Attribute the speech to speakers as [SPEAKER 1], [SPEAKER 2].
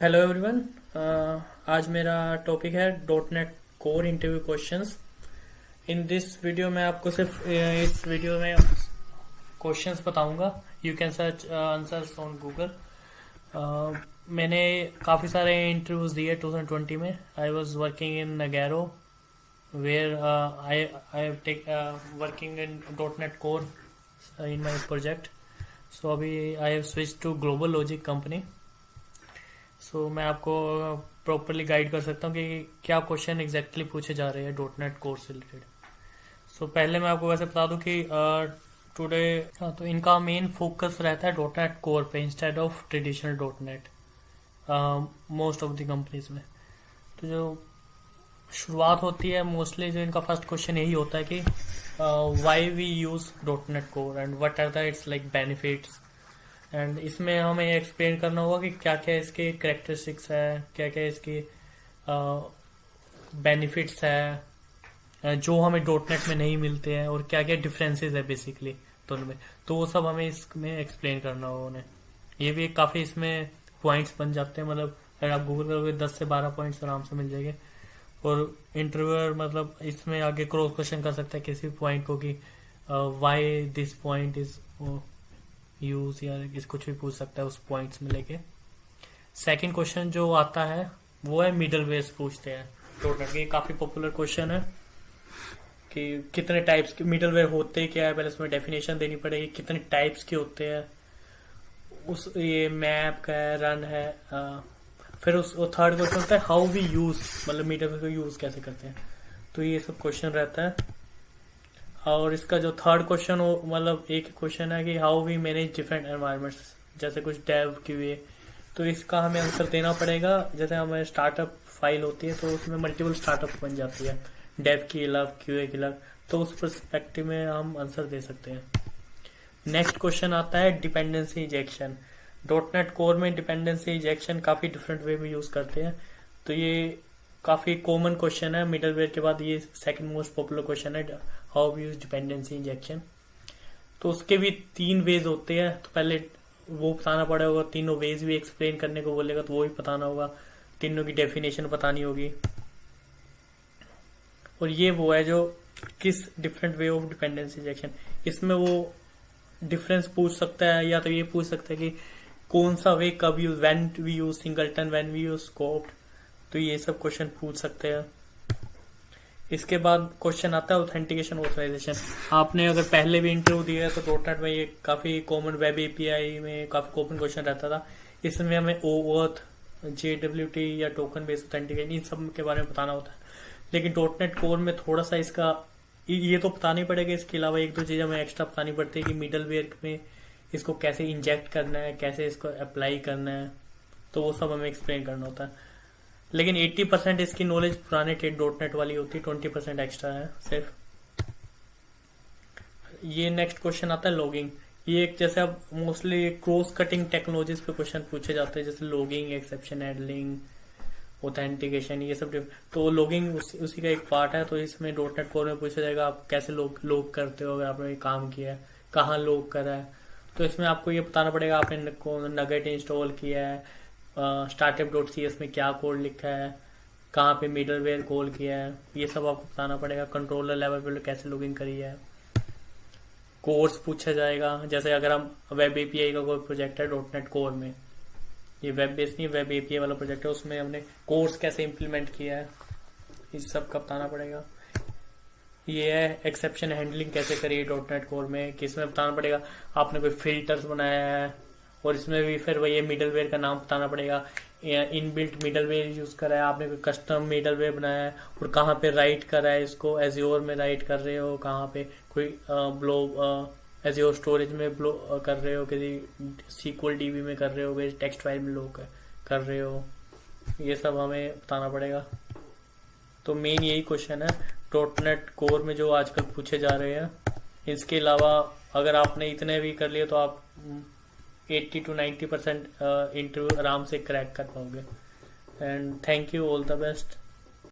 [SPEAKER 1] Hello everyone. आज मेरा topic है dot net core interview questions. In this video में आपको सिर्फ इस वीडियो में क्वेश्चंस बताऊंगा। You can search answers on Google. मैंने काफ़ी सारे इंटरव्यूज दिए 2020 में। I was working in Nagarro where I take working in dot net core in my project. So अभी I have switch to Global Logic company. So मैं आपको properly guide कर सकता हूँ कि क्या क्वेश्चन एग्जैक्टली पूछे जा रहे हैं डॉट नेट कोर्स से रिलेटेड। सो पहले मैं आपको वैसे बता दूं कि टुडे तो इनका मेन फोकस रहता है डॉट नेट कोर पे instead of traditional dot net most of the companies में। तो जो शुरुआत होती है मोस्टली जो इनका फर्स्ट क्वेश्चन यही होता है कि why we use dot net core and what are the it's like benefits. And इसमें हमें ये एक्सप्लेन करना होगा कि क्या क्या इसके करेक्टरिस्टिक्स है, क्या क्या इसके बेनिफिट्स है जो हमें डॉट नेट में नहीं मिलते हैं, और क्या क्या डिफरेंसेस है बेसिकली दोनों में। तो वो सब हमें इसमें एक्सप्लेन करना होगा उन्हें। ये भी काफ़ी इसमें पॉइंट्स बन जाते हैं। मतलब अगर आप गूगल करोगे 10 से 12 पॉइंट्स आराम से मिल जाएंगे। और इंटरव्यूअर मतलब इसमें आगे क्रॉस क्वेश्चन कर सकता है किसी भी पॉइंट को कि why this point is use, या इस कुछ भी पूछ सकता है उस पॉइंट्स में लेके। सेकंड क्वेश्चन जो आता है वो है मिडल वेयर्स पूछते हैं डॉट नेट के। काफी पॉपुलर क्वेश्चन है कि कितने टाइप्स के मिडल वेयर होते क्या है, पहले उसमें डेफिनेशन देनी पड़ेगी कितने टाइप्स के होते हैं। उस ये मैप का है, रन है। फिर उस थर्ड क्वेश्चन होता है हाउ वी यूज, मतलब मिडल वेयर को यूज कैसे करते हैं। तो ये सब क्वेश्चन रहता है। और इसका जो थर्ड क्वेश्चन हो मतलब एक क्वेश्चन है कि how we manage different environments, जैसे कुछ डेव क्यूए। तो इसका हमें आंसर देना पड़ेगा। जैसे हमें स्टार्टअप फाइल होती है तो उसमें मल्टीपल स्टार्टअप बन जाती है, डेव की अलग क्यूए की अलग। तो उस परस्पेक्टिव में हम आंसर दे सकते हैं। नेक्स्ट क्वेश्चन आता है dependency injection. Dot net core में डिपेंडेंसी इंजेक्शन काफी डिफरेंट वे में यूज करते हैं। तो ये काफी कॉमन क्वेश्चन है। मिडलवेयर के बाद ये सेकंड मोस्ट पॉपुलर क्वेश्चन है, how we use dependency injection. तो उसके भी 3 वेज होते हैं। तो पहले वो बताना पड़ेगा, तीनों वेज भी एक्सप्लेन करने को बोलेगा तो वो भी बताना होगा, तीनों की डेफिनेशन बतानी होगी। और ये वो है जो किस different way of dependency injection. इसमें वो डिफरेंस पूछ सकता है, या तो ये पूछ सकता है कि कौन सा वे कब use, when we use singleton, when we use scoped. तो ये सब क्वेश्चन पूछ सकते हैं। इसके बाद क्वेश्चन आता है ऑथेंटिकेशन ऑथराइजेशन। आपने अगर पहले भी इंटरव्यू दिया है तो डॉट नेट में ये काफी कॉमन, वेब एपीआई में काफी कॉमन क्वेश्चन रहता था। इसमें हमें ओऑथ, JWT या टोकन बेस्ड ऑथेंटिकेशन इन सब के बारे में बताना होता है। लेकिन डॉट नेट कोर में थोड़ा सा इसका ये तो बताना ही पड़ेगा। इसके अलावा एक दो चीजें हमें एक्स्ट्रा बतानी पड़ती है कि मिडल वेयर में इसको कैसे इंजेक्ट करना है, कैसे इसको अप्लाई करना है। तो वो सब हमें एक्सप्लेन करना होता है। लेकिन 80% इसकी नॉलेज पुराने डॉट नेट वाली होती है, 20% एक्स्ट्रा है सिर्फ। ये नेक्स्ट क्वेश्चन आता है लॉगिंग। ये एक जैसे अब मोस्टली क्रॉस कटिंग टेक्नोलॉजीज पे क्वेश्चन पूछे जाते हैं, जैसे लॉगिंग, एक्सेप्शन हैंडलिंग, ऑथेंटिकेशन, ये सब। तो लॉगिंग उसी का एक पार्ट है। तो इसमें डॉट नेट कोर में पूछा जाएगा आप कैसे लॉग करते हो, अगर आपने काम किया है, कहाँ लॉग करा है। तो इसमें आपको ये बताना पड़ेगा आपने नगेट इंस्टॉल किया है, startup.cs में क्या कोड लिखा है, कहाँ पे मिडलवेयर कॉल किया है, ये सब आपको बताना पड़ेगा। कंट्रोलर लेवल पे कैसे लॉगिंग करी है। कोर्स पूछा जाएगा, जैसे अगर हम वेब एपीआई का कोई प्रोजेक्ट है डॉट नेट कोर में, ये वेब बेस्ड नहीं, वेब एपीआई वाला प्रोजेक्ट है, उसमें हमने कोर्स कैसे इम्प्लीमेंट किया है, इस सब का बताना पड़ेगा। ये है एक्सेप्शन हैंडलिंग कैसे करिए डॉट नेट कोर में, कि इसमें बताना पड़ेगा आपने कोई फिल्टर्स बनाया है, और इसमें भी फिर वही मिडलवेयर का नाम बताना पड़ेगा। इनबिल्ट मिडलवेयर यूज करा है आपने, कोई कस्टम मिडलवेयर बनाया है, और कहाँ पे राइट करा है इसको, एज्योर में राइट कर रहे हो, कहाँ पे कोई एज्योर स्टोरेज में कर रहे हो, किसी सीक्वल डीबी में कर रहे हो, किसी टेक्स्ट फाइल में लोग कर रहे हो। ये सब हमें बताना पड़ेगा। तो मेन यही क्वेश्चन है डॉट नेट कोर में जो आजकल पूछे जा रहे हैं। इसके अलावा अगर आपने इतने भी कर लिए तो आप 80 to 90% इंटरव्यू आराम से क्रैक कर पाओगे। And thank you, all the best.